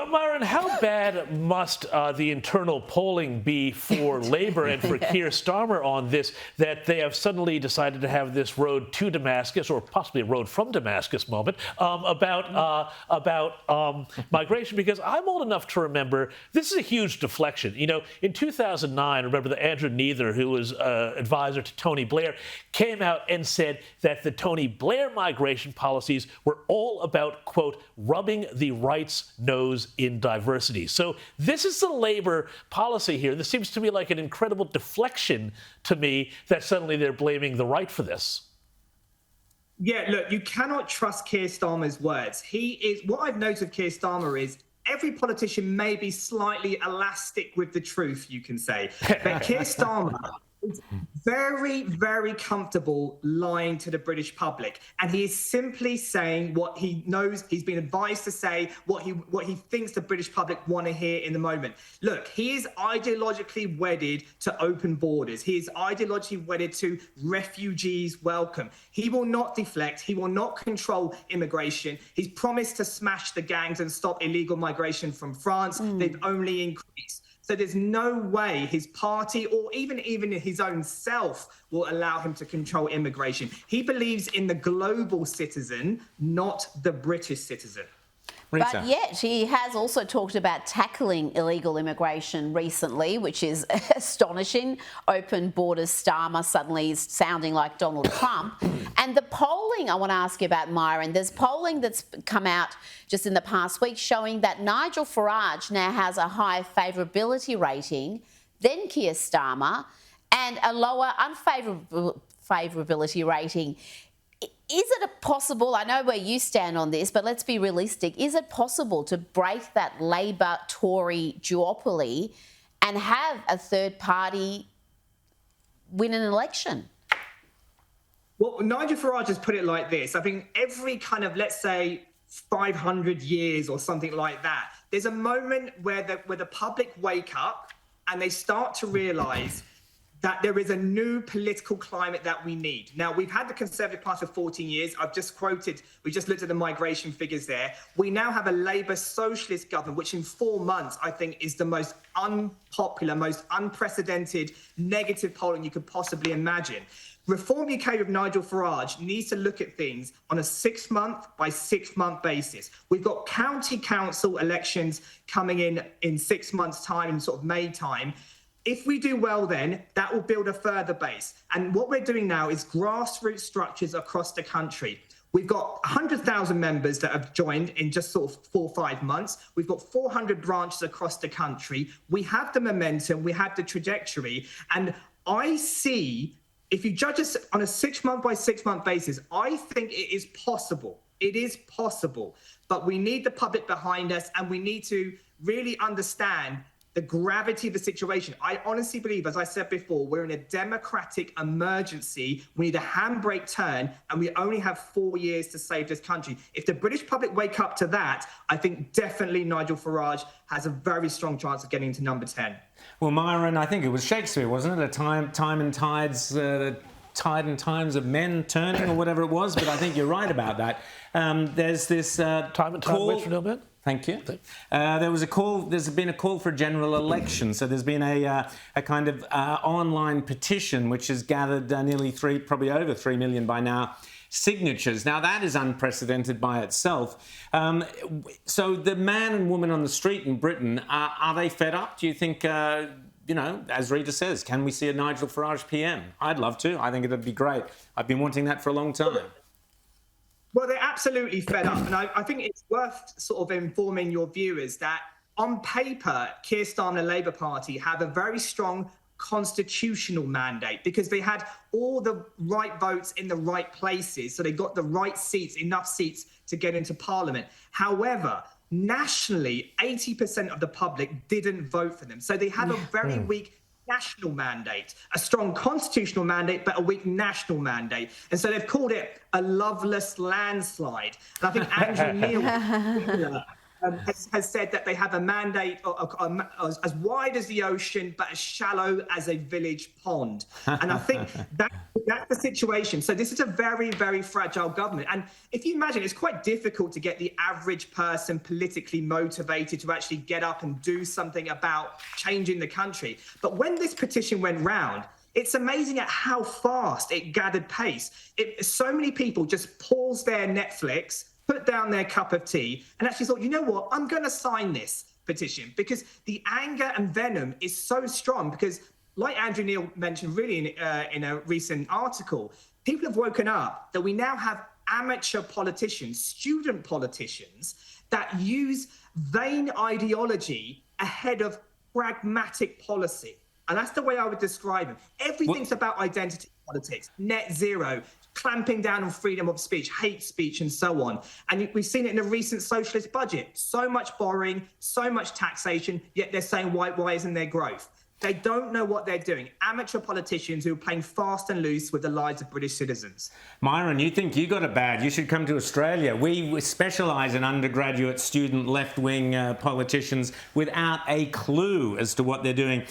Myuran, how bad must the internal polling be for Labour and for Keir Starmer on this, that they have suddenly decided to have this road to Damascus, or possibly a road from Damascus moment, about migration? Because I'm old enough to remember this is a huge deflection. You know, in 2009, remember that Andrew Neither, who was advisor to Tony Blair, came out and said that the Tony Blair migration policies were all about, quote, rubbing the right's nose in diversity. So this is the Labour policy here. This seems to me like an incredible deflection to me, that suddenly they're blaming the right for this. Yeah, look, you cannot trust Keir Starmer's words. What I've noticed of Keir Starmer is every politician may be slightly elastic with the truth, you can say. But Keir Starmer is very, very comfortable lying to the British public. And he is simply saying what he knows he's been advised to say, what he thinks the British public want to hear in the moment. Look, he is ideologically wedded to open borders. He is ideologically wedded to refugees welcome. He will not deflect. He will not control immigration. He's promised to smash the gangs and stop illegal migration from France. They've only increased. So there's no way his party or even his own self will allow him to control immigration. He believes in the global citizen, not the British citizen. But yet he has also talked about tackling illegal immigration recently, which is astonishing. Open borders Starmer suddenly is sounding like Donald Trump. And the polling I want to ask you about, Myuran, there's polling that's come out just in the past week showing that Nigel Farage now has a higher favourability rating than Keir Starmer and a lower unfavourability rating. Is it possible, I know where you stand on this, but let's be realistic, is it possible to break that Labor-Tory duopoly and have a third party win an election? Well, Nigel Farage has put it like this. I think every kind of, let's say, 500 years or something like that, there's a moment where the public wake up and they start to realise that there is a new political climate that we need. Now, we've had the Conservative Party for 14 years. We just looked at the migration figures there. We now have a Labour socialist government, which in 4 months, I think, is the most unpopular, most unprecedented negative polling you could possibly imagine. Reform UK with Nigel Farage needs to look at things on a 6-month by 6-month basis. We've got county council elections coming in 6 months' time, in sort of May time. If we do well, then that will build a further base. And what we're doing now is grassroots structures across the country. We've got 100,000 members that have joined in just sort of 4 or 5 months. We've got 400 branches across the country. We have the momentum, we have the trajectory. And I see, if you judge us on a 6-month by 6-month basis, I think it is possible. It is possible. But we need the public behind us, and we need to really understand the gravity of the situation. I honestly believe, as I said before, we're in a democratic emergency. We need a handbrake turn, and we only have 4 years to save this country. If the British public wake up to that, I think definitely Nigel Farage has a very strong chance of getting to number 10. Well, Myuran, I think it was Shakespeare, wasn't it? Time and tides, tide and times of men turning, or whatever it was. But I think you're right about that. There's this time and tide waits for no man. Thank you. There's been a call for a general election. So there's been a kind of online petition which has gathered nearly probably over 3 million by now, signatures. Now, that is unprecedented by itself. So the man and woman on the street in Britain, are they fed up? Do you think, as Rita says, can we see a Nigel Farage PM? I'd love to. I think it'd be great. I've been wanting that for a long time. Well, they're absolutely fed up. And I think it's worth sort of informing your viewers that on paper, Keir Starmer and the Labour Party have a very strong constitutional mandate because they had all the right votes in the right places. So they got the right seats, enough seats to get into Parliament. However, nationally, 80% of the public didn't vote for them. So they have a very weak national mandate, a strong constitutional mandate, but a weak national mandate. And so they've called it a loveless landslide. And I think Andrew Neil has said that they have a mandate as wide as the ocean, but as shallow as a village pond. And I think that's the situation. So this is a very, very fragile government. And if you imagine, it's quite difficult to get the average person politically motivated to actually get up and do something about changing the country. But when this petition went round, it's amazing at how fast it gathered pace. So many people just paused their Netflix, put down their cup of tea, and actually thought, you know what, I'm going to sign this petition, because the anger and venom is so strong. Because like Andrew Neil mentioned really in a recent article, people have woken up that we now have amateur politicians, student politicians, that use vain ideology ahead of pragmatic policy. And that's the way I would describe them. Everything's about identity politics, net zero, clamping down on freedom of speech, hate speech, and so on. And we've seen it in the recent socialist budget. So much borrowing, so much taxation, yet they're saying, why isn't there growth? They don't know what they're doing. Amateur politicians who are playing fast and loose with the lives of British citizens. Myron, you think you got it bad? You should come to Australia. We specialise in undergraduate, student, left-wing politicians without a clue as to what they're doing.